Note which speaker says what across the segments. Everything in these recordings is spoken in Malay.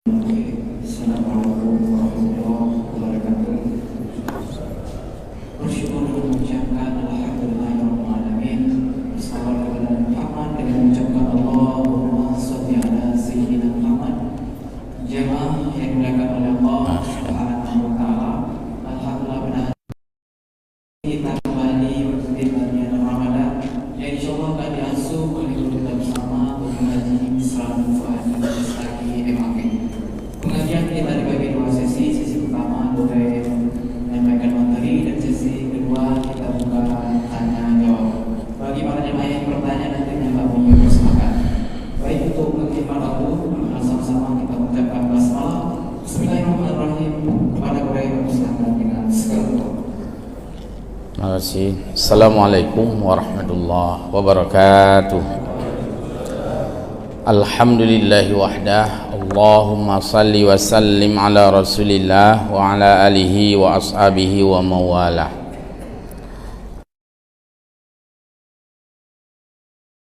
Speaker 1: Assalamualaikum warahmatullahi wabarakatuh. Bersyukur dan mengucapkan alhamdulillahirabbil alamin. Wassalatu ala Muhammad dengan mengucapkan Allahumma shalli ala sayyidina Muhammad. Jemaah yang dimuliakan oleh Allah Subhanahu wa taala. Alhamdulillah benar kita kembali berkumpul di Ramadan yang insyaallah akan diasuh oleh kita bersama mengaji Islam Fuadi Lestari MAP. Pengajian kita dibagi dua sesi. Sesi pertama boleh menyampaikan materi dan sesi kedua kita buka tanya jawab. Bagi para jemaah yang bertanya nanti kami persilakan. Baik, untuk mengimbau waktu, sama-sama kita mengucapkan basmalah. Bismillahirrahmanirrahim. Kepada mereka yang persilakan dengan segala.
Speaker 2: Terima kasih. Assalamualaikum warahmatullahi wabarakatuh. Alhamdulillahi wahdah. Allahumma salli wa sallim ala rasulillah wa ala alihi wa ashabihi wa mawalah.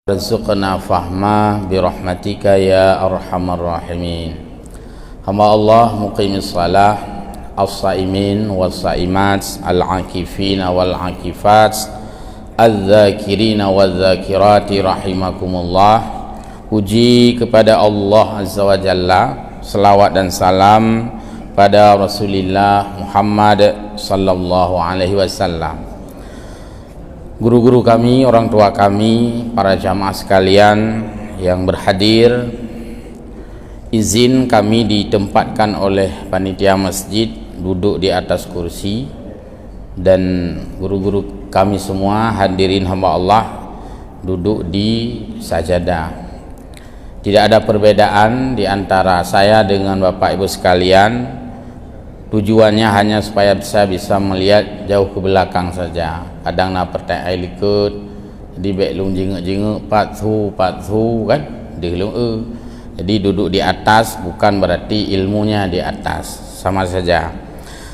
Speaker 2: Rizqna fahma birahmatika ya arhamar rahimin. Hamba Allah muqimis salah, as-saimin was-saimat, al-akifina wal-akifat, al-zakirina wal-zakirati rahimakumullah. Puji kepada Allah Azza wa Jalla, selawat dan salam pada Rasulullah Muhammad sallallahu alaihi wasallam. Guru-guru kami, orang tua kami, para jamaah sekalian yang berhadir, izin kami ditempatkan oleh panitia masjid duduk di atas kursi, dan guru-guru kami semua hadirin hamba Allah duduk di sajadah. Tidak ada perbedaan di antara saya dengan Bapak Ibu sekalian. Tujuannya hanya supaya saya bisa melihat jauh ke belakang saja. Kadang nak pertai likut di beklung jinguk-jinguk pathu kan di lung Jadi duduk di atas bukan berarti ilmunya di atas, sama saja.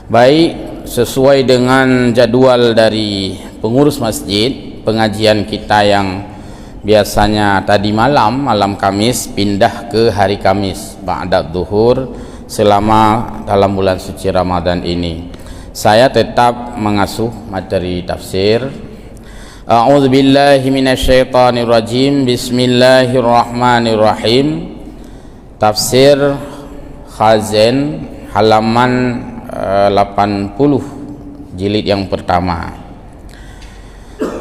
Speaker 2: Baik, sesuai dengan jadwal dari pengurus masjid, pengajian kita yang biasanya tadi malam Kamis pindah ke hari Kamis ba'da zuhur selama dalam bulan suci Ramadan ini. Saya tetap mengasuh materi tafsir. A'udzubillahi minasyaitonirrajim. Bismillahirrahmanirrahim. Tafsir Khazen halaman 80 jilid yang pertama.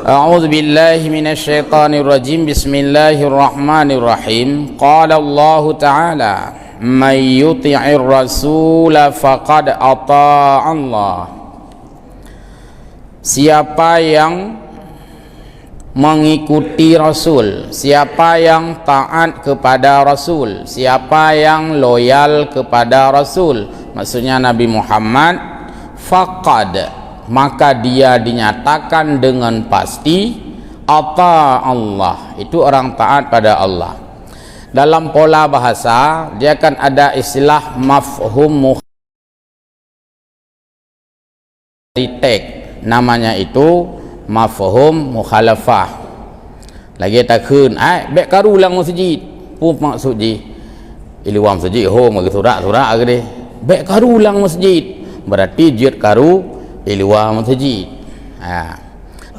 Speaker 2: A'udzu billahi minasyaitonir rajim. Bismillahirrahmanirrahim. Qala Allah Ta'ala, "May yuti'ir rasula faqad ata'a Allah." Siapa yang mengikuti Rasul, siapa yang taat kepada Rasul, siapa yang loyal kepada Rasul, maksudnya Nabi Muhammad, faqad, maka dia dinyatakan dengan pasti ata Allah, itu orang taat pada Allah. Dalam pola bahasa dia akan ada istilah mafhum mukhalafah, namanya itu mafhum mukhalafah. Lagi takun bek karu lang masjid pun maksud ji iluam masjid ho magi surak-surak gede bek karu lang masjid berarti jid karu di luar masjid.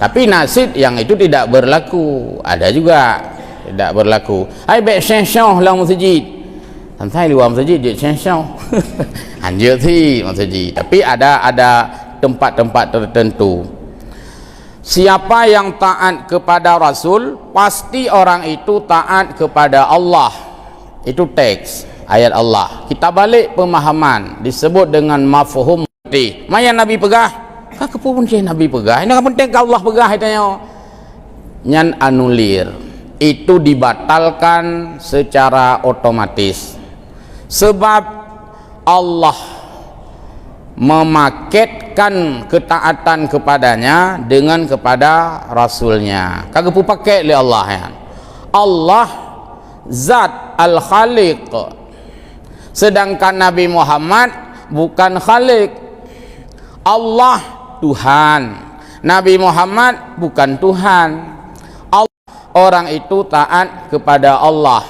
Speaker 2: Tapi nasib yang itu tidak berlaku, ada juga tidak berlaku. Baik syengsyong lah masjid, santai luar masjid je syengsyong anjir sih masjid. Tapi ada tempat-tempat tertentu. Siapa yang taat kepada Rasul, pasti orang itu taat kepada Allah. Itu teks ayat Allah. Kita balik pemahaman, disebut dengan mafhum. Maya Nabi pegah kak pun Nabi pegah ini kan penting Allah pegah itanya nyan anulir, itu dibatalkan secara otomatis sebab Allah memaketkan ketaatan kepadanya dengan kepada Rasulnya. Kagak pu pakai oleh Allah ya. Allah zat al-khaliq, sedangkan Nabi Muhammad bukan khaliq. Allah Tuhan, Nabi Muhammad bukan Tuhan. Orang itu taat kepada Allah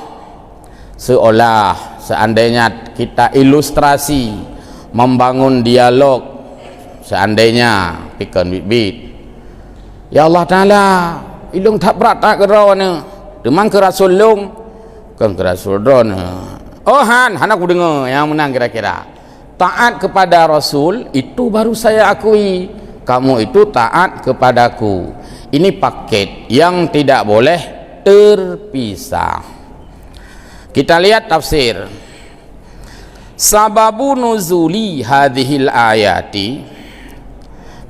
Speaker 2: seolah seandainya kita ilustrasi membangun dialog, seandainya pikir bit ya Allah Ta'ala ilung tak berat tak kerana demang ke Rasul lung kan ke Rasul drone oh han aku dengar yang menang kira-kira taat kepada Rasul itu baru saya akui kamu itu taat kepadaku. Ini paket yang tidak boleh terpisah. Kita lihat tafsir. Sababu nuzuli hadhil ayati,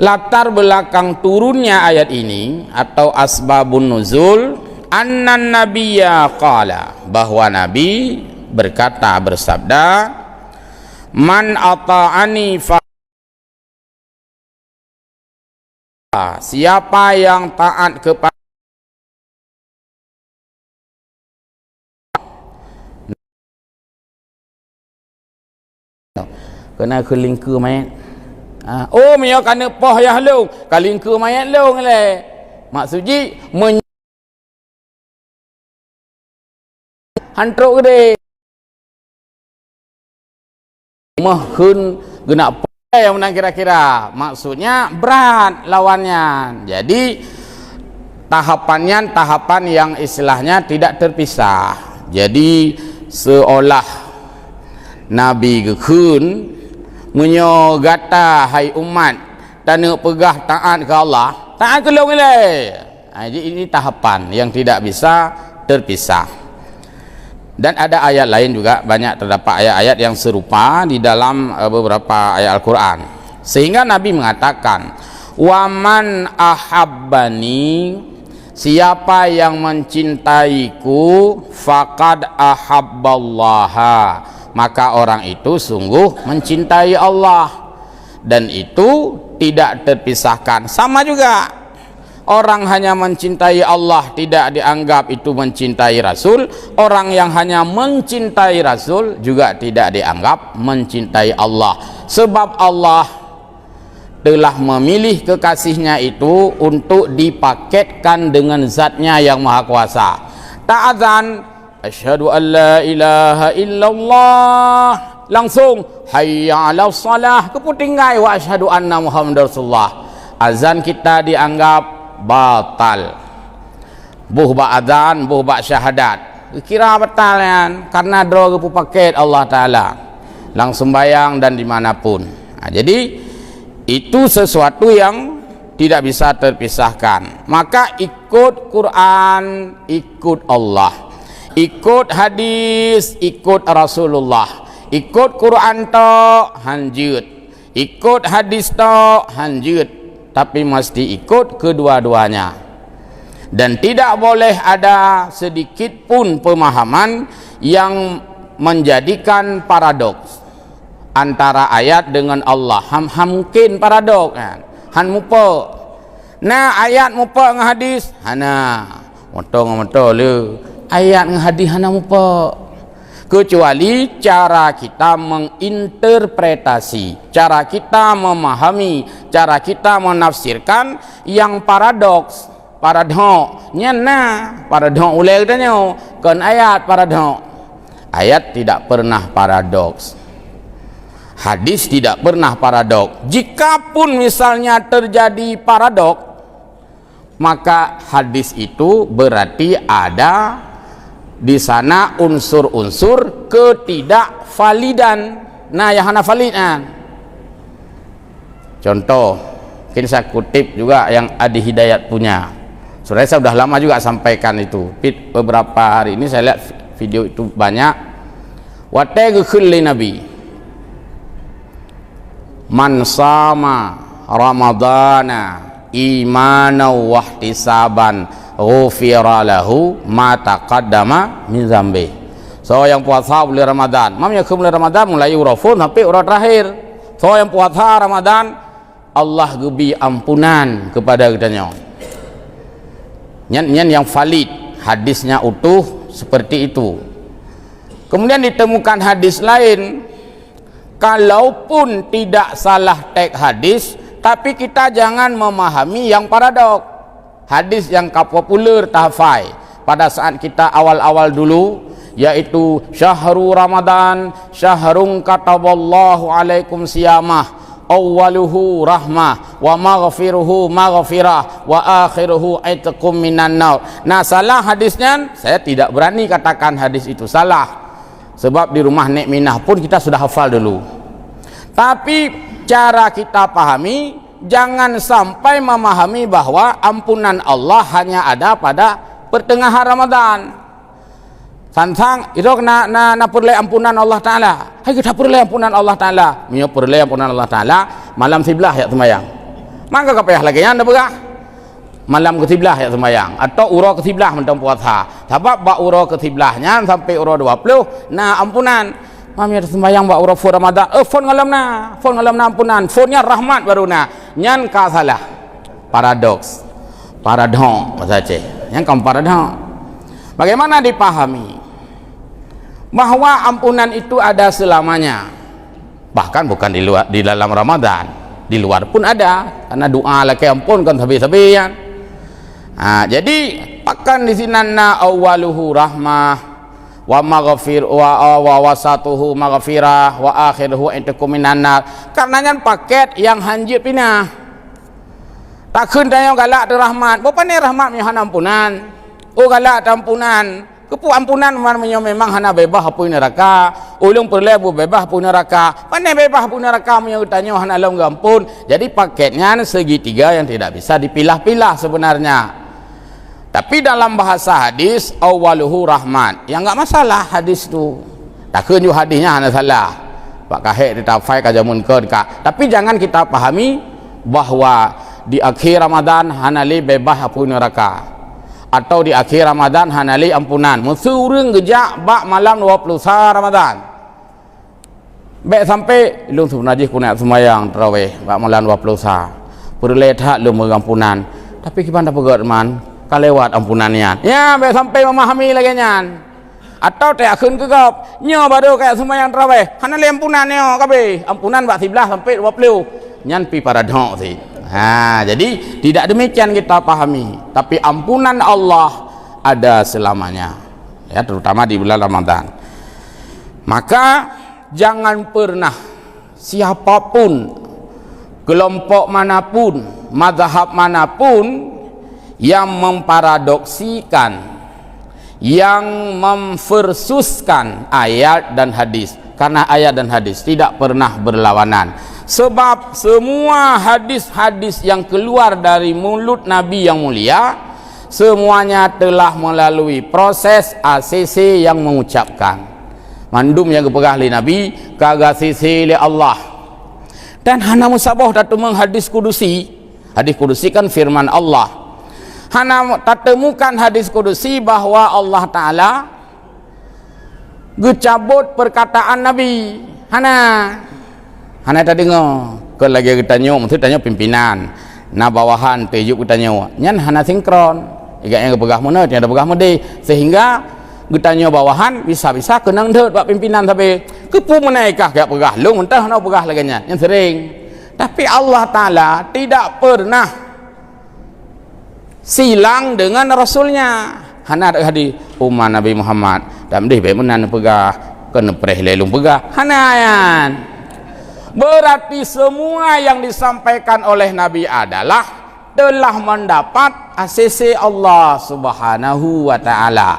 Speaker 2: latar belakang turunnya ayat ini atau asbabun nuzul, annan nabiyya qala, bahwa nabi berkata bersabda, man ata'ani fa, siapa yang taat kepada kena kelingku mayat. Oh mia kena poh ya long kelingku mayat long le. Maksudnya hantruk gede. Mah hun gena yang menang kira-kira, maksudnya berat lawannya. Jadi tahapannya tahapan yang istilahnya tidak terpisah. Jadi seolah Nabi gekun menyogata hai umat tanah pegah taat ke Allah, taat ke long ile. Jadi ini tahapan yang tidak bisa terpisah. Dan ada ayat lain juga, banyak terdapat ayat-ayat yang serupa di dalam beberapa ayat Al-Quran, sehingga Nabi mengatakan waman ahabbani, siapa yang mencintaiku faqad ahabballaha, maka orang itu sungguh mencintai Allah. Dan itu tidak terpisahkan. Sama juga orang hanya mencintai Allah tidak dianggap itu mencintai Rasul. Orang yang hanya mencintai Rasul juga tidak dianggap mencintai Allah. Sebab Allah telah memilih kekasihnya itu untuk dipaketkan dengan zatnya yang maha kuasa. Ta'adzan asyhadu an la ilaha illallah, langsung hayya 'alas salah, keputinggai wa asyhadu anna muhammadar rasulullah. Azan kita dianggap batal, buh ba adzan, buh ba syahadat, kira batal kan, karena droga paket Allah Ta'ala langsung bayang dan dimanapun. Jadi itu sesuatu yang tidak bisa terpisahkan. Maka ikut Quran, ikut Allah, ikut hadis, ikut Rasulullah, ikut Quran tok hanjut, ikut hadis tok hanjut, tapi mesti ikut kedua-duanya. Dan tidak boleh ada sedikit pun pemahaman yang menjadikan paradoks antara ayat dengan Allah. Mungkin paradoks kan, han mupa nah ayat mupa dengan hadis hana moto le ayat dengan hadis hana mupa, kecuali cara kita menginterpretasi, cara kita memahami, cara kita menafsirkan yang paradok ulai katanya kan ayat paradok. Ayat tidak pernah paradoks, hadis tidak pernah paradok. Jikapun misalnya terjadi paradok, maka hadis itu berarti ada di sana unsur-unsur ketidakvalidan. Nah, yang hana valid contoh, mungkin saya kutip juga yang Adi Hidayat punya. Sebenarnya saya sudah lama juga sampaikan itu. Beberapa hari ini saya lihat video itu banyak. Wategekul Nabi, man sama Ramadana imanau wahtisaban ghufira lahu ma taqaddama min zambi. So yang puasa bulan Ramadan, mamnya ke bulan Ramadan mulai urafun sampai urut terakhir. So yang puasa Ramadan Allah gebi ampunan kepada kitanya. Nyan yang valid, hadisnya utuh seperti itu. Kemudian ditemukan hadis lain, kalaupun tidak salah teks hadis, tapi kita jangan memahami yang paradok. Hadis yang populer tahfai pada saat kita awal-awal dulu, yaitu syahrul Ramadan syahrun kataballahu alaikum siyamah awwaluhu rahmah wa maghfiruhu maghfirah wa akhiruhu aitqum minan nar. Nah, salah hadisnya, saya tidak berani katakan hadis itu salah, sebab di rumah Nek Minah pun kita sudah hafal dulu. Tapi cara kita pahami, jangan sampai memahami bahwa ampunan Allah hanya ada pada pertengahan Ramadan. Santang itu na perle ampunan Allah Taala. Hai kita perle ampunan Allah Taala. Mio perle ampunan Allah Taala malam siblah ya sembahyang. Mangga kapayah lagi anda begah. Malam ke siblah ya sembahyang atau uro ke siblah mentang puasa. Sebab ba uro ke siblahnya sampai uro 20 nah ampunan. Mami ada sembahyang ba uro fu Ramadan. Fon ngalamna ampunan. Fonnya rahmat baru na. Nyan ka salah. Paradoks. Paradong bahasa Aceh. Yang kam paradong. Bagaimana dipahami bahwa ampunan itu ada selamanya, bahkan bukan di dalam Ramadan, di luar pun ada, karena doa laki ampun kan sabi-sabian. Nah, jadi pakan di sinanna awwaluhu rahmah wa maghfir wa wasatuhu maghfirah wa akhiruhu intakum minan nar. Karenanya paket yang hanjir pinah. Takun tayo galak de rahmat. Bapa ni rahmat mihan ampunan. Oh galak ampunan. Kepu ampunan memang hana bebah hapu neraka. Ulung perle bu bebah hapu neraka. Pandai bebah hapu neraka yang tanya hana long gampun. Jadi paketnya segitiga yang tidak bisa dipilah-pilah sebenarnya. Tapi dalam bahasa hadis awwaluhu rahmat. Yang enggak masalah hadis tu. Takun juga hadisnya hana salah. Pak kahek ditafai kajamun ka. Tapi jangan kita pahami bahwa di akhir Ramadan hanali bebah hapu neraka. Atau di akhir Ramadan hanali ampunan. Musurung gejak bak malam 20 Ramadan. Baik sampai lung tu najis kunak semayang tarawih bak malam 20 perlethat lung mengampunan. Tapi gimana pegat man kalewat ampunannya. Ya baik sampai memahami lagi nyan. Atau tak akhun ke kap nyo baru kayak semayang tarawih hanali ampunan nyo kabe. Ampunan bak 11 sampai 20. Nyan pi paradok sih. Jadi tidak demikian kita pahami, tapi ampunan Allah ada selamanya, ya, terutama di bulan Ramadan. Maka jangan pernah siapapun, kelompok manapun, mazhab manapun yang memparadoksikan, yang memversuskan ayat dan hadis, karena ayat dan hadis tidak pernah berlawanan. Sebab semua hadis-hadis yang keluar dari mulut Nabi yang mulia semuanya telah melalui proses ACC yang mengucapkan. Mandum yang kepegah li Nabi kagak sisi li Allah. Dan hana musabah datu menghadis kudusi. Hadis kudusi kan firman Allah. Hana temukan hadis kudusi bahwa Allah Ta'ala gecabut perkataan Nabi. Hana tadi ke lagi kita nyo, mesti tanya pimpinan, na bawahan tejuk kita nyo, nyan hana sinkron, iga yang kepegah mana, tiada pegah mudi, sehingga kita nyo bawahan bisa kenang deh pak pimpinan tapi kepu menaikah kayak pegah, lu mentah nak pegah lagi nyan, yang sering. Tapi Allah Taala tidak pernah silang dengan Rasulnya. Hana ada hadis umat Nabi Muhammad, dan deh bemenan pegah, kena pereh lelung pegah, hanayan. Berarti semua yang disampaikan oleh Nabi adalah telah mendapat ACC Allah Subhanahu wa Ta'ala.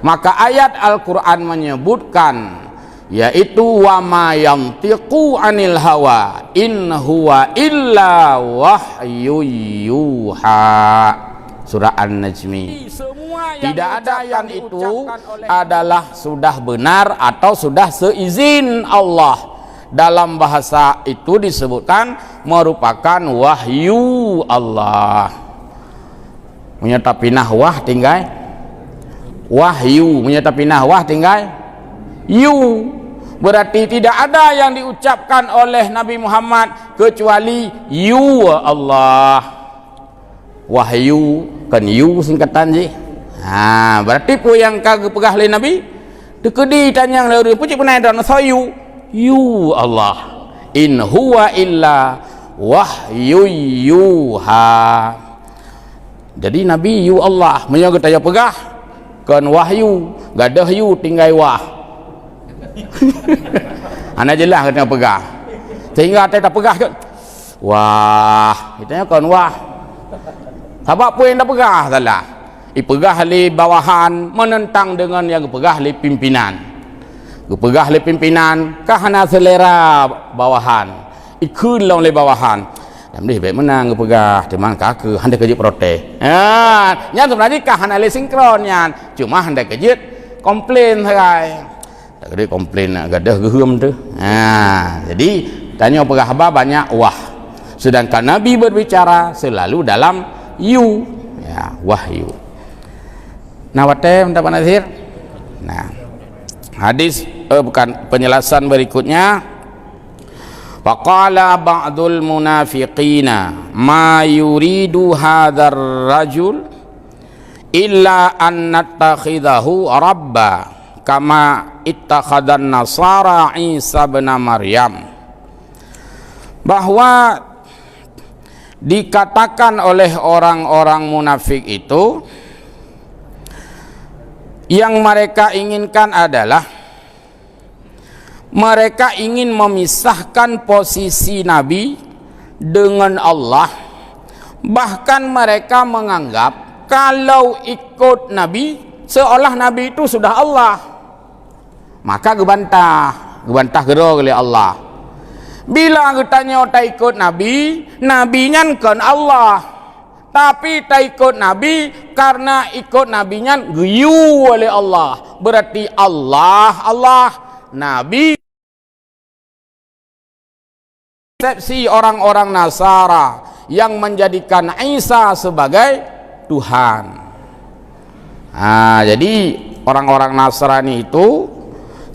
Speaker 2: Maka ayat Al-Quran menyebutkan, yaitu wa ma yantiqu anil hawa in huwa illa wahyu yuha. Surah An-Najmi. Tidak ada yang itu adalah sudah benar atau sudah seizin Allah. Dalam bahasa itu disebutkan merupakan wahyu Allah. Menyatapi nahwah tinggal wahyu, menyatapi nahwah tinggal yu. Berarti tidak ada yang diucapkan oleh Nabi Muhammad kecuali yu Allah. Wahyu kan yu singkatan je. Berarti pu yang kagak pegah le Nabi dekedi tanyang lalu pucik penai dan sayu yu Allah in huwa illa wahyu yuha. Jadi Nabi yu Allah menyangkut tanya pegah Kan wahyu, gadah yu tinggal wah. Ana jelas kena pegah. Sehingga tak pegah ke. Wah, kitanya kan wah. Sebab apa yang dah pegah salah. Ipegah li bawahan menentang dengan yang pegah li pimpinan. Pegah li pimpinan kahana selera bawahan. Ikun long li bawahan. Dan dia baik menang pegah, cuman kaki hendak kejut protes. Yang sebenarnya kahana li sinkronnya. Cuma hendak kejut komplain saja. Tak kena komplain gadah gehum tu. Jadi tanya pegah apa banyak wah. Sedangkan Nabi berbicara selalu dalam yu, ya, wahyu. Nah, wate mendapat nazir. Nah, hadis bukan penjelasan berikutnya. Faqala ba'dul munafiqina ma yuridu hadzal rajul illa an nattakhidahu rabba kama ittakhadan nasara Isa bin Maryam. Bahwa dikatakan oleh orang-orang munafik itu yang mereka inginkan adalah mereka ingin memisahkan posisi Nabi dengan Allah. Bahkan mereka menganggap kalau ikut Nabi seolah Nabi itu sudah Allah. Maka gebantah gero oleh Allah. Bila katanya tak ikut Nabi, Nabinya kan Allah. Tapi tak ikut Nabi karena ikut Nabinya geyu oleh Allah. Berarti Allah, Nabi. Persepsi orang-orang Nasara yang menjadikan Isa sebagai Tuhan. Jadi orang-orang Nasrani itu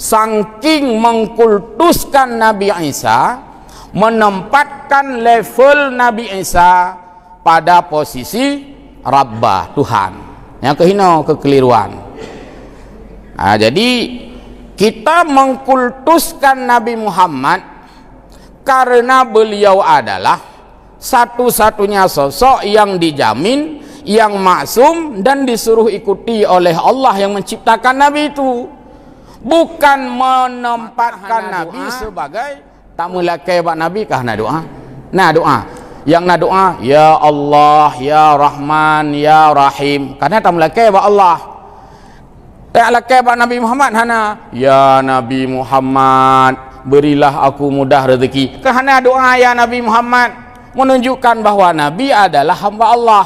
Speaker 2: saking mengkultuskan Nabi Isa, menempatkan level Nabi Isa pada posisi Rabbah, Tuhan. Yang kehina, kekeliruan. Jadi kita mengkultuskan Nabi Muhammad karena beliau adalah satu-satunya sosok yang dijamin, yang maksum dan disuruh ikuti oleh Allah yang menciptakan Nabi itu. Bukan menempatkan Nabi sebagai tamu lakai bak Nabi kah na doa. Nah doa yang na doa ya Allah ya Rahman ya Rahim karena tamu lakai bak Allah. Tak lakai bak Nabi Muhammad hana ya Nabi Muhammad berilah aku mudah rezeki. Kerana doa ya Nabi Muhammad menunjukkan bahwa Nabi adalah hamba Allah,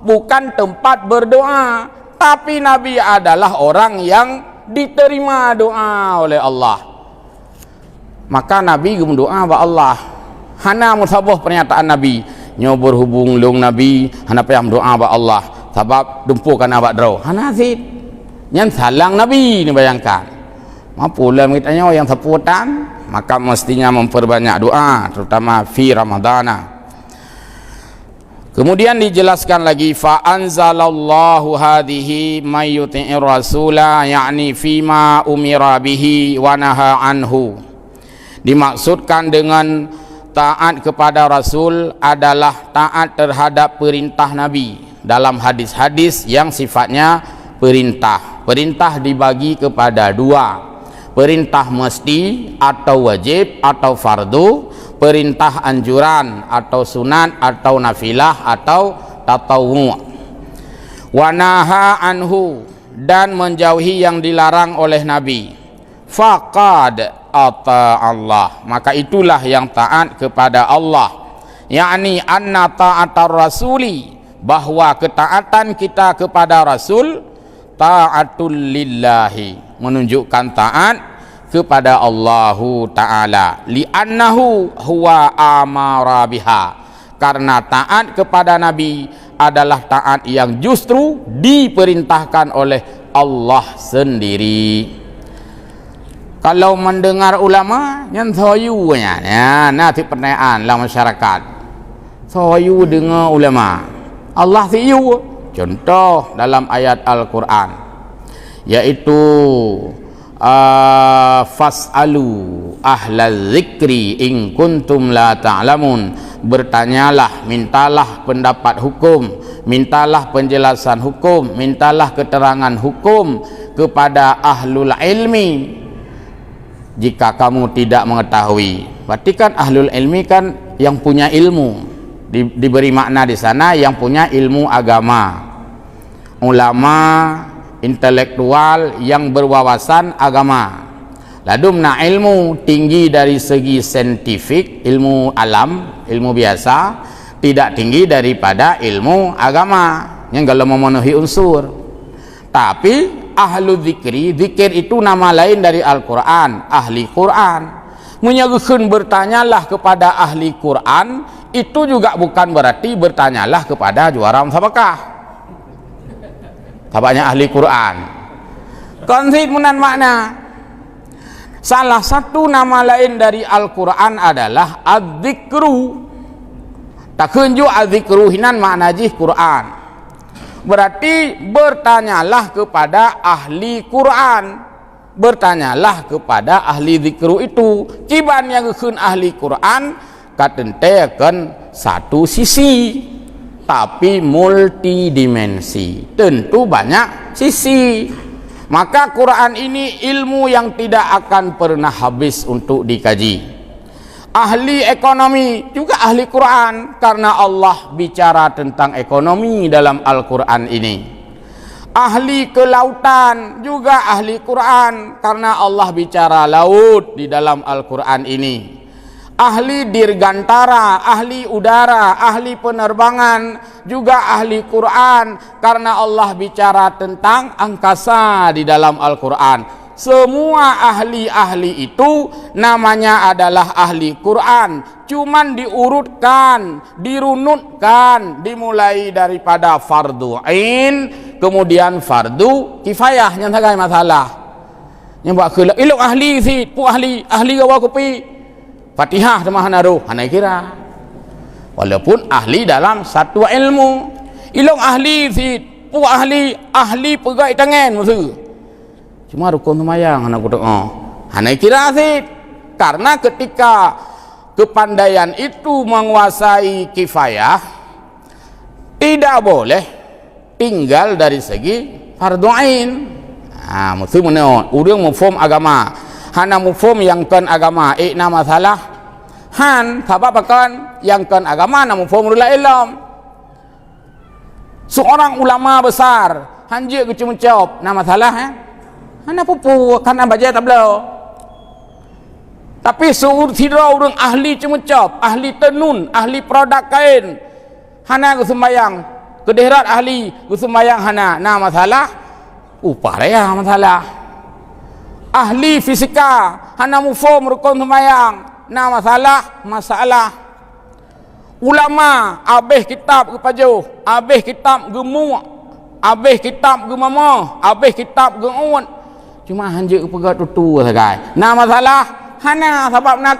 Speaker 2: bukan tempat berdoa. Tapi Nabi adalah orang yang diterima doa oleh Allah. Maka Nabi berdoa kepada Allah. Hana musabah pernyataan Nabi. Nyo berhubung long Nabi, hana payah doa kepada Allah. Sebab dumpukan abad draw. Hana zid. Yang salang Nabi ni bayangkan. Mapulah mitanya yang seputan, maka mestinya memperbanyak doa, terutama fi Ramadana. Kemudian dijelaskan lagi fa anzalallahu hadhihi may yuti'ir rasula yakni fima umira bihi wa naha anhu. Dimaksudkan dengan taat kepada Rasul adalah taat terhadap perintah Nabi dalam hadis-hadis yang sifatnya perintah. Perintah dibagi kepada dua. Perintah mesti atau wajib atau fardu, perintah anjuran atau sunat atau nafilah atau tatawwu'. Wa naha anhu dan menjauhi yang dilarang oleh Nabi. Faqad ata Allah, maka itulah yang taat kepada Allah. Yakni anna ta'atar rasuli, bahwa ketaatan kita kepada Rasul ta'atul lillahi, menunjukkan taat kepada Allahu Ta'ala, li'annahu huwa amara biha, karena taat kepada Nabi adalah taat yang justru diperintahkan oleh Allah sendiri. Kalau mendengar ulama yang soyunya ya, nanti pertanyaan dalam masyarakat, soyu dengar ulama Allah siyu. Contoh dalam ayat Al-Quran yaitu fas'alu ahla dzikri in kuntum la ta'lamun bertanyalah, mintalah pendapat hukum, mintalah penjelasan hukum, mintalah keterangan hukum kepada ahlul ilmi jika kamu tidak mengetahui. Berarti kan ahlul ilmi kan yang punya ilmu, diberi makna di sana yang punya ilmu agama, ulama intelektual yang berwawasan agama. Ladumna ilmu tinggi dari segi saintifik, ilmu alam, ilmu biasa, tidak tinggi daripada ilmu agama yang kalau memenuhi unsur. Tapi ahlu zikri, zikir itu nama lain dari Al-Quran, ahli Quran. Menyerukan bertanyalah kepada ahli Quran, itu juga bukan berarti bertanyalah kepada juara musabakah. Tabaknya ahli Quran. Konsid munan makna. Salah satu nama lain dari Al-Quran adalah Az-Zikru. Takunju Az-Zikru hinan makna jih Quran. Berarti bertanyalah kepada ahli Quran, bertanyalah kepada ahli zikru itu. Kiban yang keun ahli Quran katentekan satu sisi tapi multidimensi, tentu banyak sisi. Maka Quran ini ilmu yang tidak akan pernah habis untuk dikaji. Ahli ekonomi juga ahli Quran, karena Allah bicara tentang ekonomi dalam Al-Quran ini. Ahli kelautan juga ahli Quran, karena Allah bicara laut di dalam Al-Quran ini. Ahli dirgantara, ahli udara, ahli penerbangan juga ahli Quran, karena Allah bicara tentang angkasa di dalam Al-Quran. Semua ahli-ahli itu namanya adalah ahli Quran, cuman diurutkan, dirunutkan, dimulai daripada fardu ain, kemudian fardu kifayah. Yang tak masalah yang buat kelak ilok ahli si pu ahli gawa kopi Fatihah sama hanaru hanai kira, walaupun ahli dalam satu ilmu. Ilok ahli si pu ahli pegai tangan maksud cuma rukun semayang anak doa hanai kira sih, karena ketika kepandaian itu menguasai kifayah, tidak boleh tinggal dari segi fardu ain. Mesti meneon urang mufhum agama, hana mufhum yang kan agama na masalah han sabab akan yang kan agama na mufhum rula ilm. Seorang ulama besar hanjir ke cuma jawab na masalah hana pupu karena baca tablau. Tapi seurang orang ahli cemucap, ahli tenun, ahli produk kain, hana ke sembayang kedehrat ahli ke sembayang hana na masalah upah raya masalah. Ahli fisika hana mufhum rukun sembayang na masalah. Ulama abeh kitab ke pajuh, abeh kitab ke mu', abeh kitab ke mama, abeh kitab ke uwan, cuma hanjir pegat tutu sagai. Nah masalah hana sebab na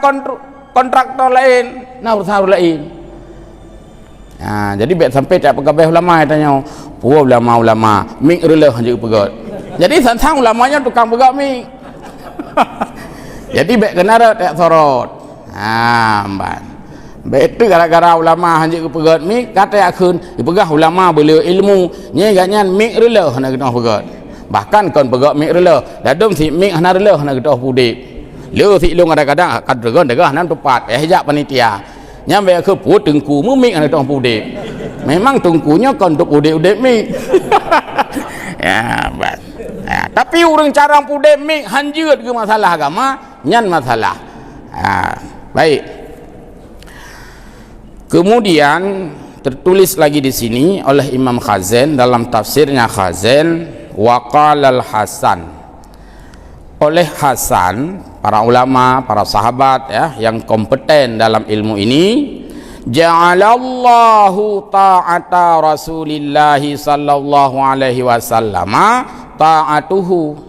Speaker 2: kontraktor lain, na urusan lain. Jadi biar sampai tak pegawai ulama tanya, puas ulama mik rela hanjir pegat. Jadi sang ulamanya tukang pegat mik. Jadi biar kena tak sorot. Amban. Betul gara-gara ulama hanjir pegat mik kata akun pegah ulama boleh ilmu nya ganyan mik rela hana kena pegat. Bahkan kon pegak mik rela dadum si mik hana rela hana gedoh pudip le si long kadang-kadang kadregon degah nan tepat hejak panitia nyambe ke pu tengku mu mik hana gedoh pudip, memang tengkunya kon untuk udip-udip mik. Ya bas. Tapi urang carang pudip mik hanjeut ke masalah agama nyan masalah. Baik. Kemudian tertulis lagi di sini oleh Imam Khazin dalam tafsirnya Khazin, waqalal Hasan, oleh Hasan, para ulama, para sahabat ya yang kompeten dalam ilmu ini, ja'alallahu ta'ata Rasulillah sallallahu alaihi wasallam ta'atuhu.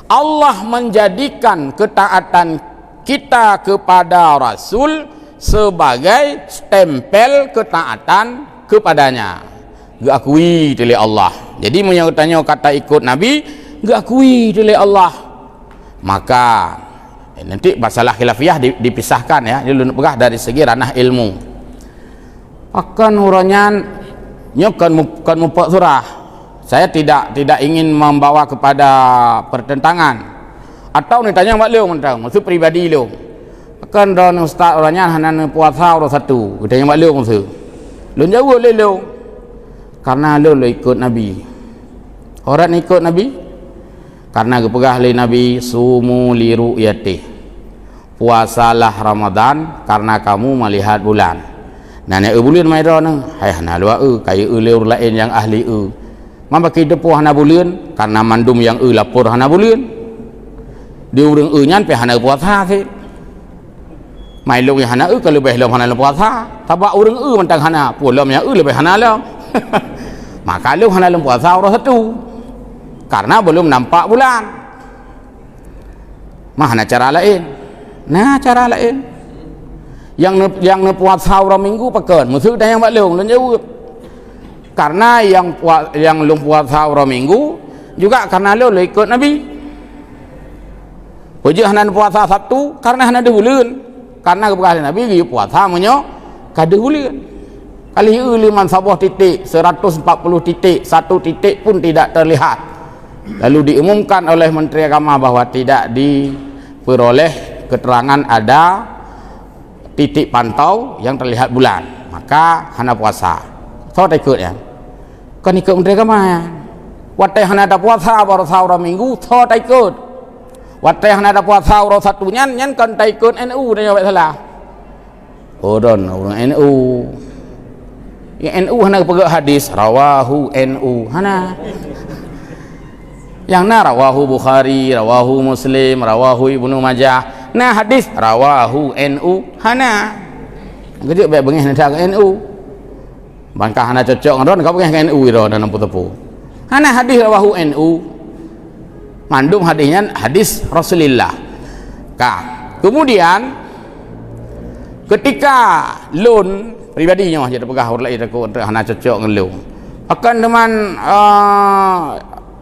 Speaker 2: Allah menjadikan ketaatan kita kepada Rasul sebagai stempel ketaatan kepadanya, diakui oleh Allah. Jadi menyangkutnya kata ikut Nabi diakui oleh Allah. Maka nanti masalah khilafiyah dipisahkan ya, dulu pegah dari segi ranah ilmu. Akan uranyan nyokan mupak surah. Saya tidak ingin membawa kepada pertentangan. Atau ni tanya mak leung tentang maksud pribadi leung. Akan don ustaz uranyan hanan puasa orang satu. Tanya mak leung maksud. Leung jauh leung. Karena leung ikut Nabi. Orang ikut Nabi karena kepegah oleh Nabi sumu li ru'yatih. Puasalah Ramadan karena kamu melihat bulan. Nah bulan mai ron hai hana lua kaya leur lain yang ahli mamba kita puah hana bulan karena mandum yang lapor hana bulan di urang nyan pe hana puasa sih mai lu yang hana kalau lebih lom hana puasa tabak urang mentang hana pulam yang lebih hana lah maka lu hana puasa orang satu karena belum nampak bulan mana cara lain cara lain yang puasa orang minggu pekan maksud dah yang buat leung jawab karena yang lum puasa orang minggu juga karena leung ikut Nabi wajah hanan puasa Sabtu karena hanan ada bulan karena kepada Nabi dia puasa menyo kada bulan kali liman sabah titik 140 titik 1 titik pun tidak terlihat lalu diumumkan oleh Menteri Agama bahwa tidak diperoleh keterangan ada titik pantau yang terlihat bulan, maka hana puasa. So tak ikut ya. Kan ikut Menteri Agama ya. Watai hana ada puasa baru sahur minggu, so tak ikut. Watai hana ada puasa orang satu nyan kan tak ikut NU dan jawab salah. Oh don orang NU. Yang NU hana pegang hadis rawahu NU hana. Yang na rawahu Bukhari, rawahu Muslim, rawahu Ibnu Majah. Nah hadis rawahu NU hana gede baik bengih nak ke NU bangkah hana cocok ngon kau bengih ke NU iro dan tepu hana hadis rawahu NU mandum hadisnya hadis Rasulullah kemudian ketika lun pribadinya jadi pegah urlai aku hana cocok ngon lu akan teman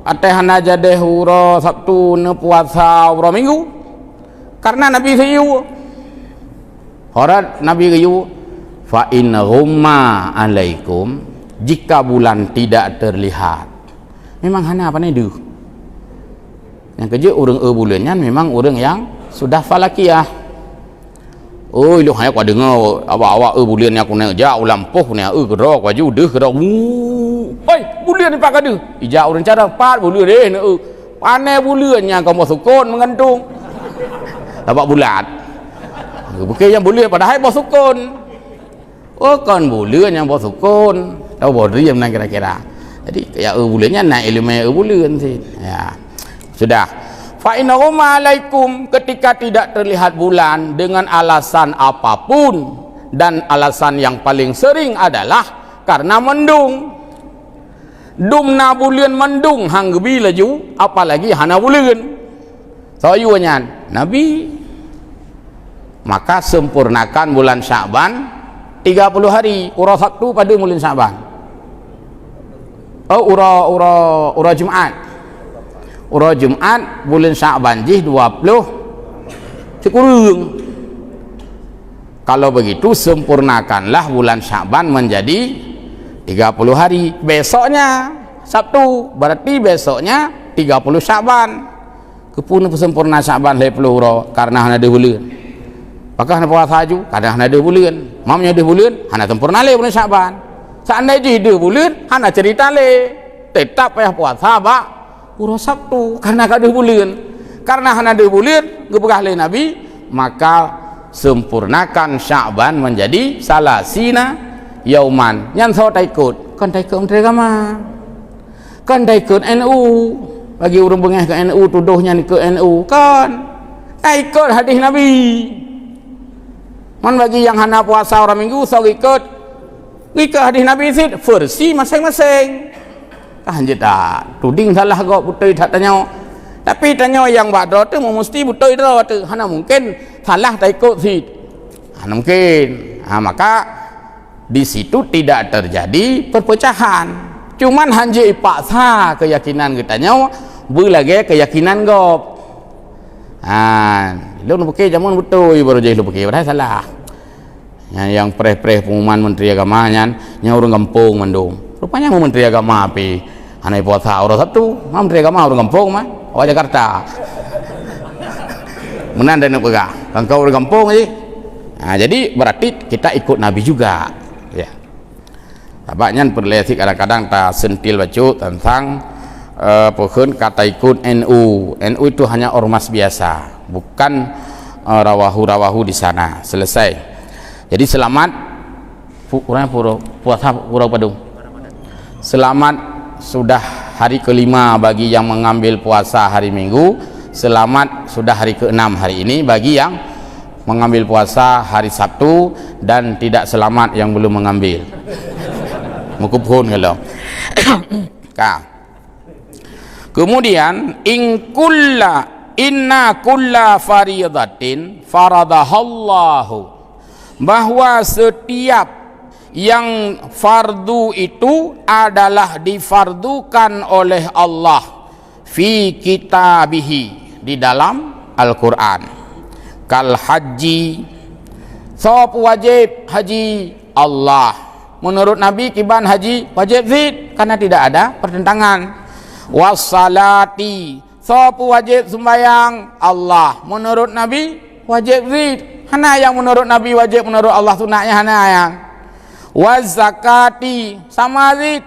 Speaker 2: ate hana jadi huro Sabtu ne puasa uro minggu karena Nabi sayu horat Nabi sayu fa in ghumma alaikum jika bulan tidak terlihat memang hana apa ni yang kerja orang bulannya memang orang yang sudah falakiyah oi lu hanya kau dengar awak bulannya aku nak jauh lampuh ni gerak baju deh gerak oi bulan ni pakai deh ijak orang cara 4 bulan deh panai bulannya kau mau sukun mengantung dapat bulat bukan yang bulan padahal bos sukun kan bulan yang bos sukun tahu bodi yang kira-kira jadi kayak bulannya naik ilmu bulan sih ya sudah fa innauma alaikum ketika tidak terlihat bulan dengan alasan apapun dan alasan yang paling sering adalah karena mendung dumna bulan mendung hanggebi laju apalagi hana bulan soyunya Nabi maka sempurnakan bulan Sya'ban 30 hari ura Sabtu pada bulan Sya'ban ura Jumaat bulan Sya'ban jih 20 sekurang kalau begitu sempurnakanlah bulan Sya'ban menjadi 30 hari besoknya Sabtu berarti besoknya 30 Sya'ban kepuna sempurna Sya'ban 20 ura karena hana ada bulan apakah hana puasa ju kadang hana ada bulan mamnya ada bulan hana sempurna le bulan Sya'ban seandainya ada bulan hana cerita le tetap payah puasa ba ura Sabtu karena ada bulan karena hana ada bulan gebegah le Nabi maka sempurnakan Sya'ban menjadi salasina yauman yang so tak ikut kan tak ikut Menteri Agama kan tak ikut NU bagi orang bengah ke NU tuduhnya ke NU kan tak ikut hadis Nabi man bagi yang hana puasa orang minggu so ikut hadis Nabi sih versi masing-masing kan jeda tuding salah kau putih tak tanya tapi tanya yang badro tu mesti putih tu hana mungkin salah tak ikut sih hana mungkin maka di situ tidak terjadi perpecahan cuman hanya paksa keyakinan kita nyawa berlagi keyakinan gop Lu pakai jamun betul baru jadi lu pakai padahal salah. Yang preh-preh pengumuman Menteri Agama yang orang kampung mandung. Rupanya Menteri Agama api anai puasa orang Sabtu, Menteri Agama orang kampung mah, orang Jakarta. Menan dan pegah. Kau orang kampung aja. Jadi berarti kita ikut Nabi juga. Ya. Tabaknya perlihat kadang-kadang tak sentil baca tentang pohon kata ikut NU. NU itu hanya ormas biasa, bukan rawahu-rawahu di sana. Selesai. Jadi selamat puasa Pura Padung. Selamat sudah hari kelima bagi yang mengambil puasa hari Minggu. Selamat sudah hari ke-6 hari ini bagi yang mengambil puasa hari Sabtu, dan tidak selamat yang belum mengambil. Mukupun kalau. Kemudian inna kulla faridatin faradahallahu, bahwa setiap yang fardu itu adalah difardukan oleh Allah fi kitabihi, di dalam Al-Quran. Kal haji, sop wajib haji Allah, menurut Nabi kiban haji wajib zid karena tidak ada pertentangan. Wassalati, sop wajib sembahyang Allah, menurut Nabi wajib zid. Hana yang menurut Nabi wajib, menurut Allah sunatnya hana yang. Wazakati sama zid.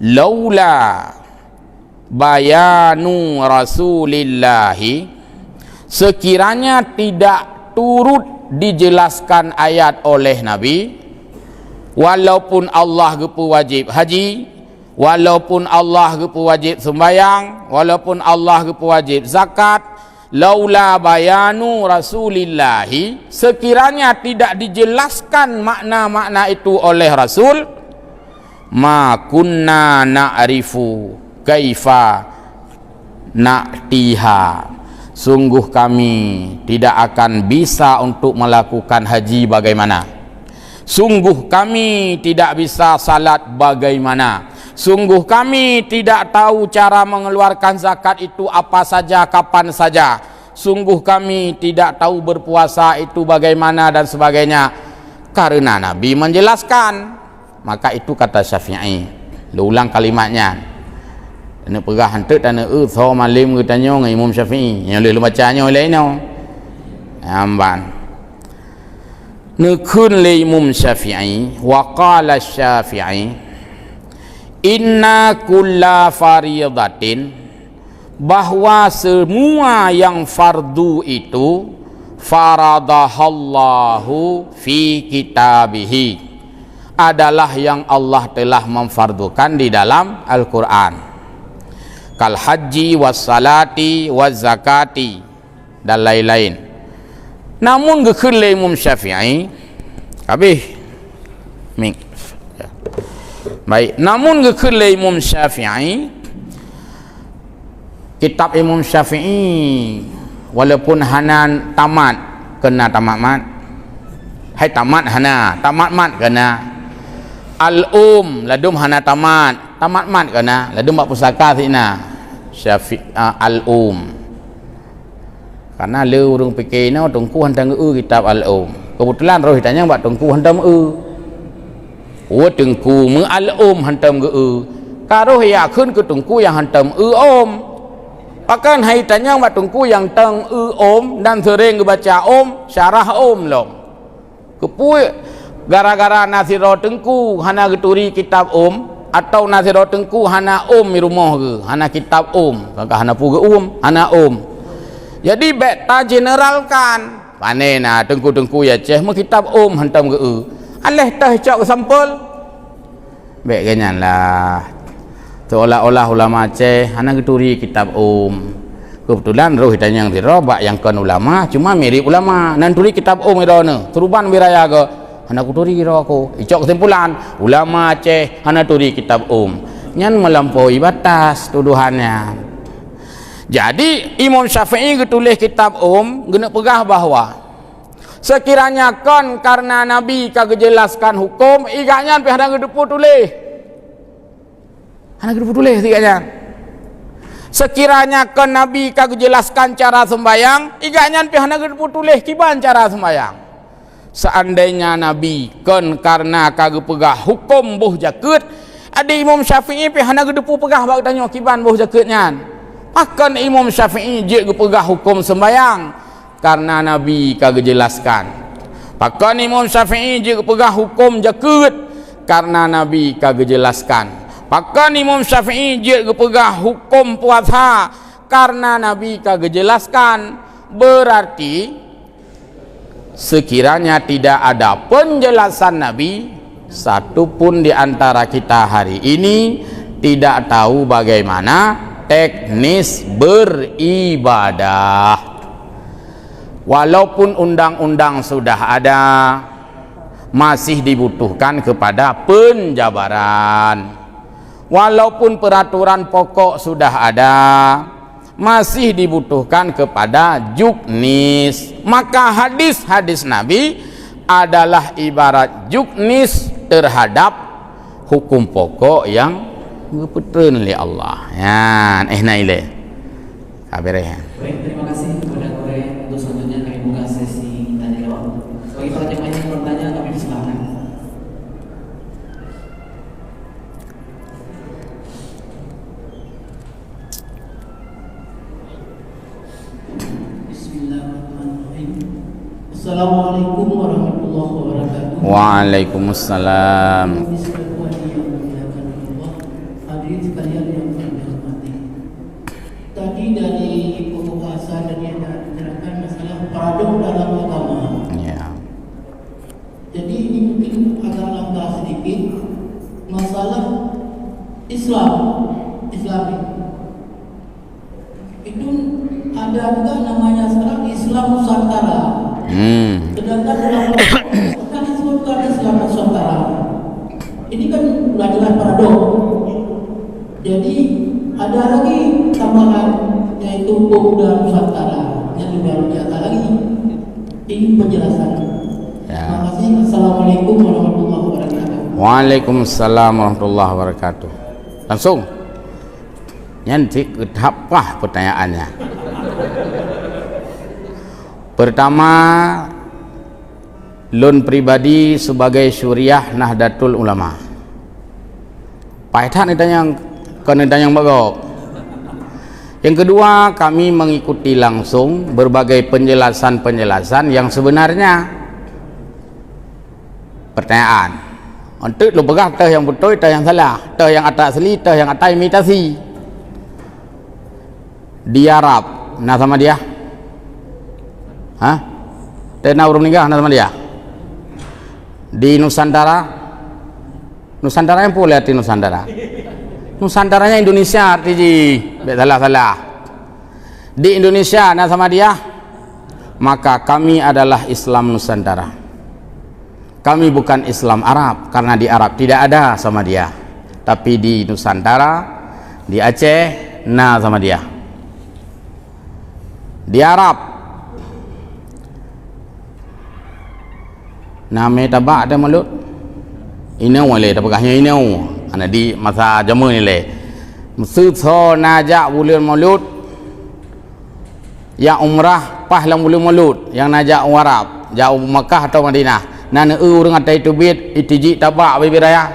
Speaker 2: Laula bayanu rasulillahi, sekiranya tidak turut dijelaskan ayat oleh Nabi, walaupun Allah gepu wajib haji, walaupun Allah gepu wajib sembahyang, walaupun Allah gepu wajib zakat, laula bayanu rasulillahi, sekiranya tidak dijelaskan makna-makna itu oleh Rasul, ma kunna na'rifu kaifa na'tiha, sungguh kami tidak akan bisa untuk melakukan haji bagaimana, sungguh kami tidak bisa salat bagaimana, sungguh kami tidak tahu cara mengeluarkan zakat itu apa saja, kapan saja, sungguh kami tidak tahu berpuasa itu bagaimana dan sebagainya. Karena Nabi menjelaskan, maka itu kata Syafi'i. Lu ulang kalimatnya. Ini pegah hantu dan so malim katanya dengan Imam Syafi'i. Yang lu bacanya oleh ini. Amban. Nekun li Imam Syafi'i wa qala Syafi'i, inna kulla faridatin, bahwa semua yang fardu itu faradahallahu fi kitabihi, adalah yang Allah telah memfardukan di dalam Al-Quran. Kal haji was salati was zakati dan lain-lain. Namun gekele Imam Syafi'i habis ming. Baik, namun gekele Imam Syafi'i, kitab Imam Syafi'i walaupun hana tamat kena tamat mat, hai tamat hana tamat mat kena al-um ladum hana tamat mat kena ladum bak pusaka sina Syafi'i al-um, karena le urang fikir no tungku hantang kitab al-um, kebetulan roh ditanya bak tungku hantam tengku mengal hantam ge karo ya khun ke tengku yang hantam bahkan hai tanya mak tengku yang teng dan sering baca syarah long kepui gara-gara nasiro tengku hana geturi kitab atau nasiro tengku hana mi rumah ke hana kitab kakak hana pu ge hana jadi beta generalkan panena tengku-tengku ya ceh kitab hantam ge aleh tah cak sampel baik ganyan lah, seolah-olah ulama Aceh hana geturi kitab kebetulan roh hitanya yang dirobak yang kan ulama cuma mirip ulama nan turi kitab irone turuban wiraya ke hana geturi kira aku icok kesimpulan ulama Aceh hana turi kitab nyan melampaui batas tuduhannya. Jadi Imam Syafi'i getulis kitab gena pegah bahwa sekiranya kan karena Nabi kagak jelaskan hukum, igaknya pihak hang gedepu tulis. Hana gedepu tulis igaknya. Sekiranya ke Nabi kagak jelaskan cara sembayang, igaknya pihana gedepu tulis kiban cara sembayang. Seandainya Nabi kan karena kagak pegah hukum buh jakut, ada Imam Syafi'i pihana gedepu pegah bak tanya kiban buh jakutnya. Akan Imam Syafi'i je pegah hukum sembayang karena Nabi kagak jelaskan. Pakan Imam Syafi'i je pegah hukum jakut karena Nabi kagak jelaskan. Pakan Imam Syafi'i je pegah hukum puasa karena Nabi kagak jelaskan. Berarti sekiranya tidak ada penjelasan Nabi, satu pun di antara kita hari ini tidak tahu bagaimana teknis beribadah. Walaupun undang-undang sudah ada, masih dibutuhkan kepada penjabaran. Walaupun peraturan pokok sudah ada, masih dibutuhkan kepada juknis. Maka hadis-hadis Nabi adalah ibarat juknis terhadap hukum pokok yang diputuskan oleh Allah. Ya, naile. Kabar ya.
Speaker 1: Baik, terima kasih kepada Korea. Untuk selanjutnya kami buka sesi tanya jawab. Bagi para jemaah yang bertanya, kami persilakan. Bismillahirrahmanirrahim. Assalamualaikum warahmatullahi wabarakatuh.
Speaker 2: Waalaikumsalam.
Speaker 1: Hadirin sekalian yang kami hormati. Tadi dari pembahasan dan yang diterangkan masalah paradok dalam agama.
Speaker 2: Ya.
Speaker 1: Jadi ini mungkin agak lambat sedikit masalah Islami. Itu ada juga namanya sekarang Islam Nusantara. Sedangkan dalam kan disebutkan Islam Nusantara. Ini kan sudah jelas paradok. Jadi ada lagi tambahan yaitu Pemuda Nusantara yang luar biasa lagi. Ini penjelasan.
Speaker 2: Ya.
Speaker 1: Terima kasih. Assalamualaikum warahmatullahi wabarakatuh.
Speaker 2: Waalaikumsalam warahmatullahi wabarakatuh. Langsung. Nanti apa pertanyaannya? Pertama, loan pribadi sebagai syuriah Nahdlatul Ulama. Paitan ditanya kena ditanya bagok. Yang kedua, kami mengikuti langsung berbagai penjelasan-penjelasan yang sebenarnya. Pertanyaan, untuk lu pegah teh yang betul, teh yang salah, teh yang atas asli, teh yang atas imitasi. Di Arab, nah sama dia? Hah? Teh nak urung nikah, nah sama dia? Di Nusantara? Nusantara yang boleh arti Nusantara? Nusantaranya Indonesia arti salah. Di Indonesia, nah sama dia? Maka kami adalah Islam Nusantara. Kami bukan Islam Arab, karena di Arab tidak ada sama dia. Tapi di Nusantara, di Aceh, nah sama dia. Di Arab, namanya tabak ada malut. Inau le, tabakahnya inau. Anak di masa jamu ni le. Msutho najak bulan maulud. Yang umrah pahlang bulan maulud. Yang najak Arab, jauh Makkah atau Madinah. Nana urang atai tu bit itiji tabak bibi raya.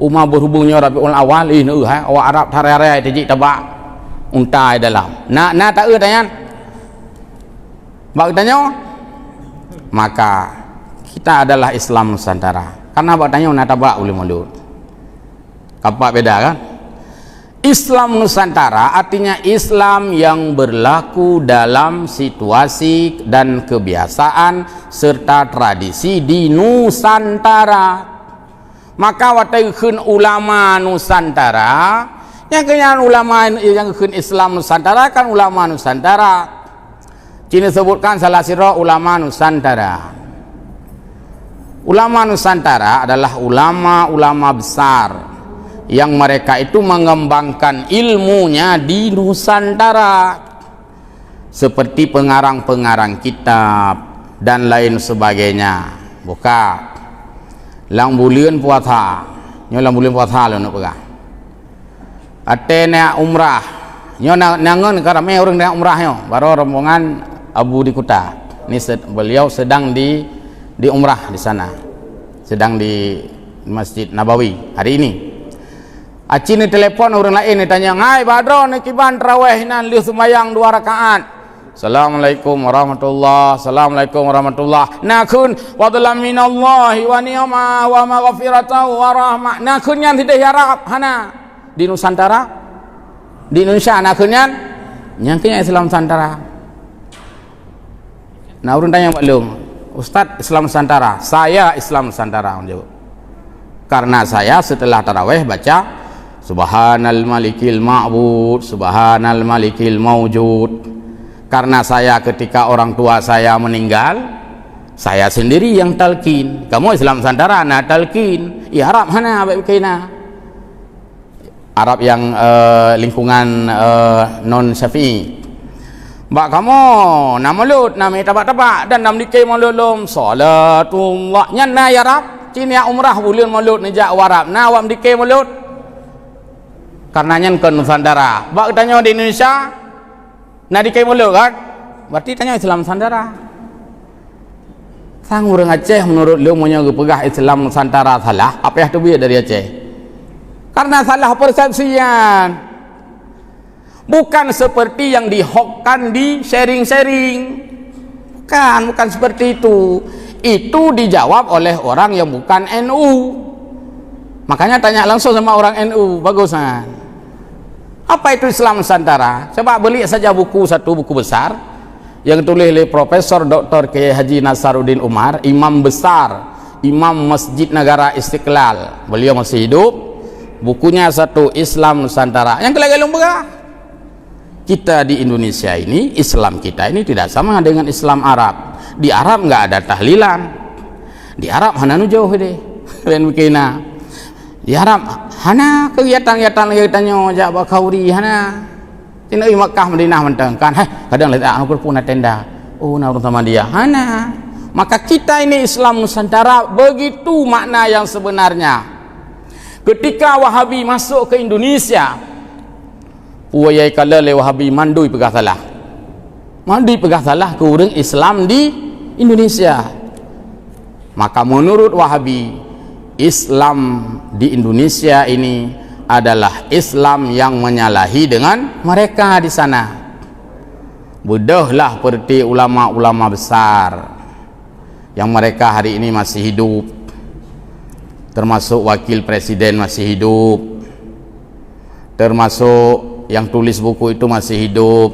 Speaker 2: Umar berhubungnya Rabiul Awal ini awak Arab tarai-rai itiji tabak untai dalam. Nak tak tanya. Bak tanya, maka kita adalah Islam Nusantara. Karena bak tanya nak tabak boleh maulud. Apa beda kan? Islam Nusantara artinya Islam yang berlaku dalam situasi dan kebiasaan serta tradisi di Nusantara. Maka watai khun ulama Nusantara, yang kenyan ulama yang khun Islam Nusantara kan ulama Nusantara. Cina sebutkan salah sirah ulama Nusantara. Ulama Nusantara adalah ulama-ulama besar yang mereka itu mengembangkan ilmunya di Nusantara, seperti pengarang-pengarang kitab dan lain sebagainya. Buka lang bulan puasa, nyolang bulan puasa lo nak pegang. Atena umrah, nyo nangon karame orang nak umrah nyo baru rombongan Abu di Kuta ini beliau sedang di umrah di sana, sedang di Masjid Nabawi hari ini. Aci ni telepon orang lain ni tanya, "Hai Badro ni kiban tarawih nan liu sembahyang 2 rakaat." Assalamualaikum warahmatullahi. Assalamualaikum warahmatullahi. Nakun fadlan minallahi wa ni'mah wa maghfiratahu wa rahmah. Nakun yang tidak harap hana di Nusantara, di Indonesia nakun yang kena Islam Nusantara. Nah orang tanya maklum, Ustaz Islam Nusantara, saya Islam Nusantara menjawab. Karena saya setelah tarawih baca Subhanal Malikil Ma'bud, Subhanal Malikil Mawjud. Karena saya ketika orang tua saya meninggal, saya sendiri yang talqin. Kamu Islam Nusantara, nah talqin. Ya Arab mana baik kena. Arab yang lingkungan non Syafi'i. Mbak kamu nama mulut, nama tabak-tabak dan nama dikir malulum salatullah. Nyana ya Arab, cini umrah bulan mulut nejak warab. Nah awak dikir mulut. Karena nyen ke Nusantara. Mbak tanya di Indonesia, nah dikir mulut kan? Berarti tanya Islam Nusantara. Sang orang Aceh menurut lu punya pegah Islam Nusantara salah. Apa yang terbiak dari Aceh? Karena salah persepsian, bukan seperti yang dihokkan di sharing-sharing, bukan seperti itu dijawab oleh orang yang bukan NU. Makanya tanya langsung sama orang NU, bagusan apa itu Islam Nusantara. Coba beli saja satu buku besar yang tulis oleh Profesor Dr. Kiai Haji Nasaruddin Umar, imam besar, imam Masjid Negara Istiqlal, beliau masih hidup. Bukunya satu, Islam Nusantara, yang kelagak begah. Kita di Indonesia ini, Islam kita ini tidak sama dengan Islam Arab. Di Arab nggak ada tahlilan, di Arab hana nu jauh deh dan begina. Di Arab hana kegiatan-kegiatan jak bakauri hana. Tina Makkah Madinah mentengkan, kadang lihat aku pun tenda. Oh, na sama dia hana. Maka kita ini Islam Nusantara, begitu makna yang sebenarnya. Ketika Wahabi masuk ke Indonesia, puayai kala le Wahabi mandui pegah salah. Mandui pegah salah ke orang Islam di Indonesia. Maka menurut Wahabi, Islam di Indonesia ini adalah Islam yang menyalahi dengan mereka di sana. Bodohlah seperti ulama-ulama besar yang mereka hari ini masih hidup, termasuk wakil presiden masih hidup, termasuk yang tulis buku itu masih hidup.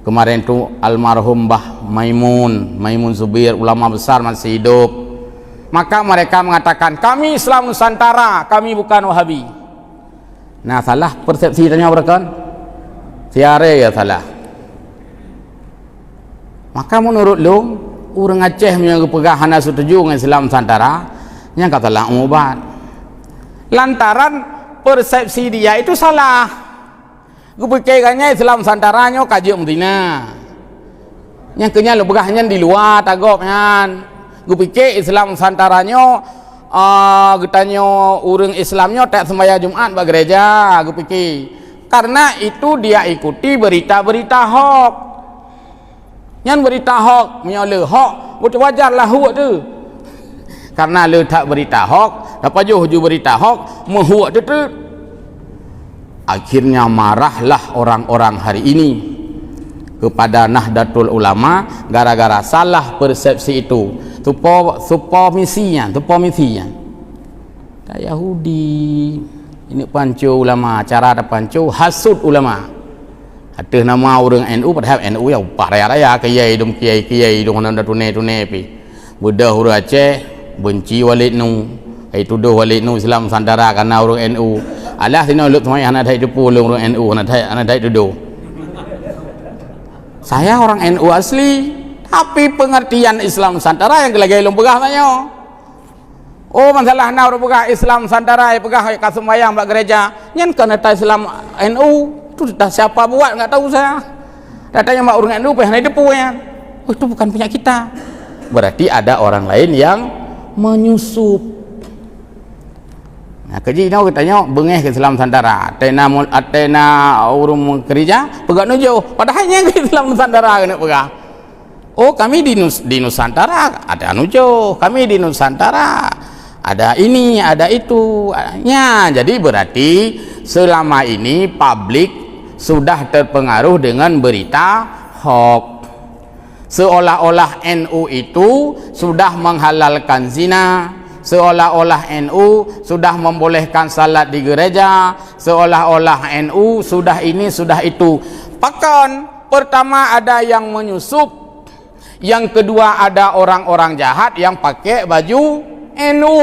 Speaker 2: Kemarin itu almarhum Mbah Maimun Zubir, ulama besar masih hidup. Maka mereka mengatakan kami Islam Nusantara, kami bukan Wahabi. Nah salah persepsi tanya berkan tiare ya salah. Maka menurut lu orang Aceh yang pegahan setuju dengan Islam Nusantara, yang katalah ubat lantaran persepsi dia itu salah. Gue pikirkannya Islam Nusantaranya kaji Medina, yang kenya lu begahnya di luar tagopnya. Gue pikir Islam Nusantaranya getanya orang Islamnya tak sembahyang Jumat bagi gereja. Gue pikir karena itu dia ikuti berita-berita hoax. Yang berita hoax menyala hoax, wajarlah hoax tu. Karena le tak berita hoax, dapat jauh berita hoax, menghuak tu. Akhirnya marahlah orang-orang hari ini kepada Nahdlatul Ulama gara-gara salah persepsi itu. Tupo misinya. Tak Yahudi. Ini pancu ulama, cara ada pancu hasud ulama. Ada nama orang NU padahal NU ya upah raya-raya kiai dong nanda tune pi. Budak huruf Aceh benci Walid Nu, tuduh Walid Nu Islam Nusantara karena orang NU. Alah sini lu semua anak dah hidup orang NU, anak dah tuduh. Saya orang NU asli, tapi pengertian Islam Nusantara yang lagi belum pegah tanya. Oh masalah nak orang pegah Islam Nusantara, pegah kasumbayang bak gereja, nyen kena Islam NU, tu dah siapa buat enggak tahu saya. Datanya mak orang NU peh hidup ya. Oh itu bukan punya kita. Berarti ada orang lain yang menyusup. Nah, kerja kita tanya bengeh ke Islam Nusantara. Atena urung kerja pegak nuju. Padahalnya ke Islam Nusantara kena pegah. Oh, kami di Nusantara ada nuju. Kami di Nusantara ada ini, ada itu. Ya, jadi berarti selama ini publik sudah terpengaruh dengan berita hoax. Seolah-olah NU itu sudah menghalalkan zina, seolah-olah NU sudah membolehkan salat di gereja, seolah-olah NU sudah ini sudah itu. Bahkan pertama ada yang menyusup, yang kedua ada orang-orang jahat yang pakai baju NU.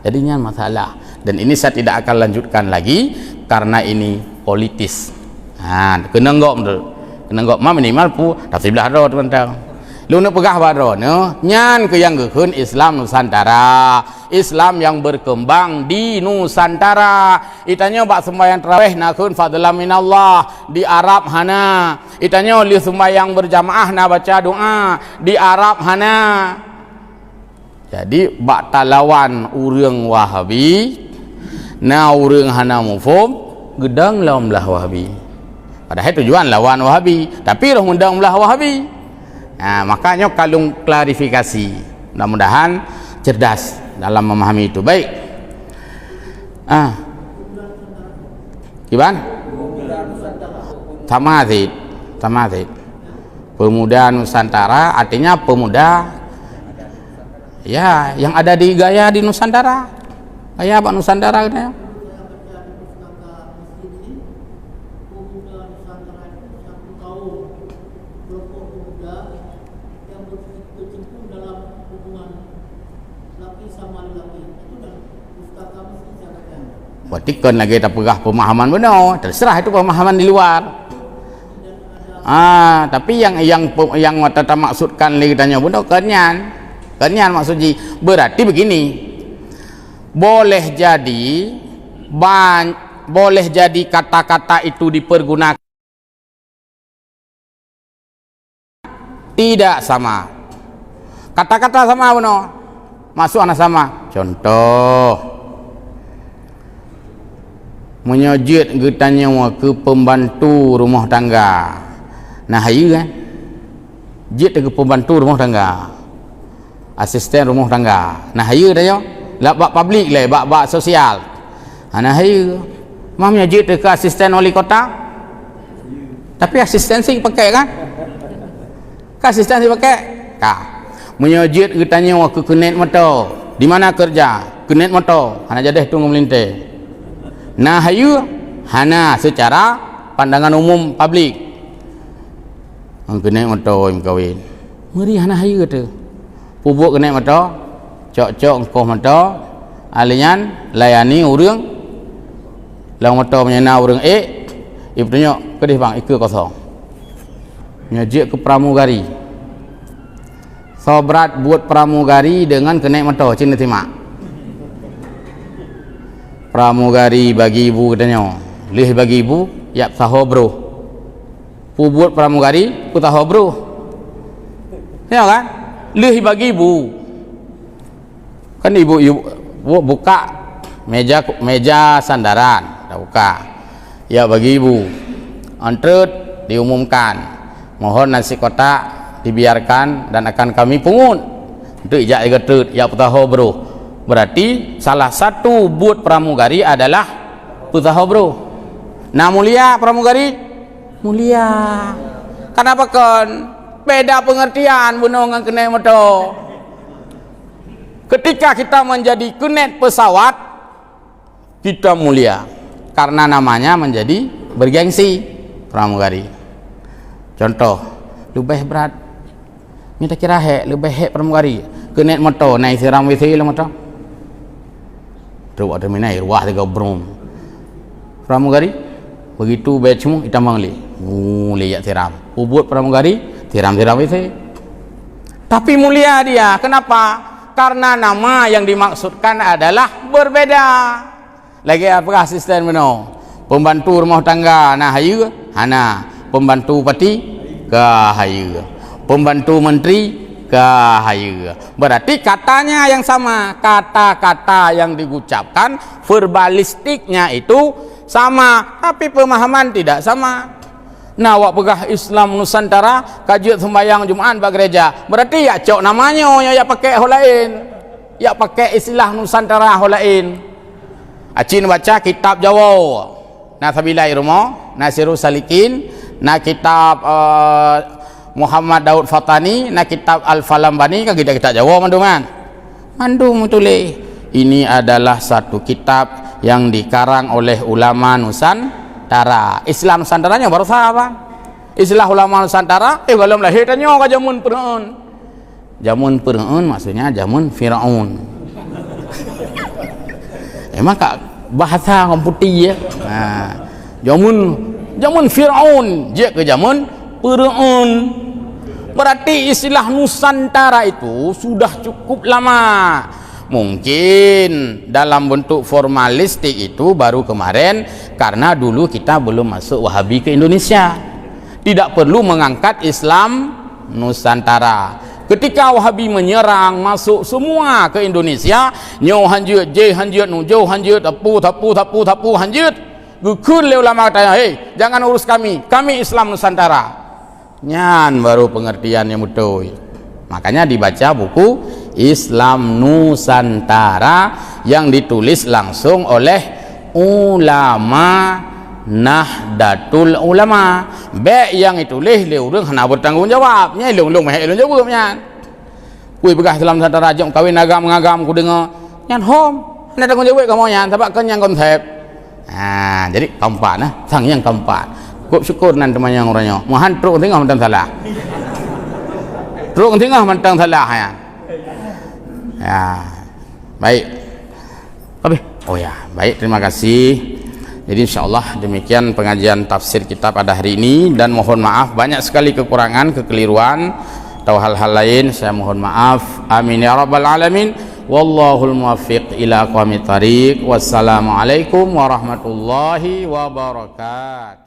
Speaker 2: Jadinya masalah. Dan ini saya tidak akan lanjutkan lagi karena ini politis. Kena enggak betul. Kena enggak minimal pu tapi belah ro teman-teman. Lu nak pegah baro nyan ke yang geun Islam Nusantara, Islam yang berkembang di Nusantara. Itanya bak sembahyang tarawih nakun fadlan minallah di Arab hana. Itanya li sembahyang berjamaah na baca doa di Arab hana. Jadi bak talawan urang Wahabi na urang hana mufum gedang lawan belah Wahabi. Padahal tujuan lawan Wahabi, tapi roh mendang belah Wahabi. Makanya kalung klarifikasi, mudah-mudahan cerdas dalam memahami itu. Baik. Gimana? Tamadid. Pemuda Nusantara artinya pemuda ya yang ada di gaya di Nusantara. Gaya apa Nusantara katanya? Berarti kan lagi tak pegah pemahaman benar, terserah itu pemahaman di luar. Tapi yang mata maksudkan lagi tanya benar kenyan maksudnya berarti begini, boleh jadi kata-kata itu dipergunakan tidak sama, kata-kata sama benar, masuk anak sama. Contoh menyojit getanya ke pembantu rumah tangga. Nah, hayu kan? Jit ke pembantu rumah tangga. Asisten rumah tangga. Nah, hayu dah yo. Lah bak publik le, bak sosial. Nah, hayu. Mamnya jit ke asisten wali kota. Tapi asistensi pakai kan? Ka asistensi pakai? Ka. Menyojit getanya ke kenet motor. Di mana kerja? Kenet motor. Hana jadeh tunggu melintai. Nah, hayu hana secara pandangan umum publik. Kena motor kawin. Meri hana hayu kata. Pubuk kena motor, cok-cok engkau motor, alian layani urang. Lang motor menyena urang ibu tanya, "Kedih bang, ikut kosong." Nyajik ke pramugari. Sobrat buat pramugari dengan kena motor, cina timak. Pramugari bagi ibu katanya, lih bagi ibu ya tahu bro. Buat pramugari ku tahu bro. Ya kan? Lih bagi ibu. Kan ibu buka meja sandaran, dah buka. Ya bagi ibu. Antret diumumkan, mohon nasi kotak dibiarkan dan akan kami pungut. Untuk ijak igatut ya tahu bro. Berarti salah satu buat pramugari adalah putaho bro. Nah, mulia pramugari? Mulia. Kenapa kan? Beda pengertian bunungan kenet motor. Ketika kita menjadi kenet pesawat, kita mulia. Karena namanya menjadi bergengsi pramugari. Contoh, lebih berat. Minta kira lebih pramugari. Kenet motor naik siram WC lah motor. Terus ada minai ruah tiga brom. Pramugari begitu bayar cuma kita mangli. Mulia tiram. Ubut pramugari tiram itu. Tapi mulia dia. Kenapa? Karena nama yang dimaksudkan adalah berbeda. Lagi apa asisten benar? Pembantu rumah tangga nah hayu hana. Pembantu pati ke hayu. Pembantu menteri ke Cahaya. Berarti katanya yang sama, kata-kata yang diucapkan, verbalistiknya itu sama, tapi pemahaman tidak sama. Nah, awak pegah Islam Nusantara, kajian sembahyang Jumat di gereja. Berarti ya cok namanya ya pakai hal lain. Ya pakai istilah Nusantara hal lain. Acin baca kitab Jawa. Nah, Sabilai Rumo, Nasirus Salikin, nah kitab Muhammad Daud Fatani, nah kitab Al-Falambani, kan kita Jawa manduman. Mandum tulis. Ini adalah satu kitab yang dikarang oleh ulama Nusantara. Islam Nusantaranya baru apa? Istilah ulama Nusantara, kalau lahir tanya ke jamun Fir'aun. Jamun Fir'aun maksudnya jamun Firaun. Emang kak bahasa komputer ya. Nah, jamun Firaun, je ke jamun Fir'aun. Berarti istilah Nusantara itu sudah cukup lama. Mungkin dalam bentuk formalistik itu baru kemarin, karena dulu kita belum masuk Wahabi ke Indonesia. Tidak perlu mengangkat Islam Nusantara. Ketika Wahabi menyerang masuk semua ke Indonesia, nyo hanjut, je hanjut, nujo hanjut, tapu hanjut. Gukun le ulama kata, "Hei, jangan urus kami Islam Nusantara." Nyan baru pengertian yang betul. Makanya dibaca buku Islam Nusantara yang ditulis langsung oleh ulama Nahdlatul Ulama. Baik yang ditulis le urang hana bertanggung jawabnya, long meh long jawabnya. Kui begah Islam Nusantara jom kawin agam-agam ku dengar. Nyan hom, hana tanggung jawab kamu nyan sebab kan yang konsep. Nah, jadi keempat nah, sang yang keempat. Kok syukur nan teman yang orangnya. Mohan truk tengah mentang salah. Truk tengah mentang salah ya. Ya. Baik. Oke. Oh ya, baik, terima kasih. Jadi insyaallah demikian pengajian tafsir kita pada hari ini, dan mohon maaf banyak sekali kekurangan, kekeliruan atau hal-hal lain, saya mohon maaf. Amin ya rabbal alamin. Wallahul muwaffiq ila aqwamit thariq. Wassalamualaikum warahmatullahi wabarakatuh.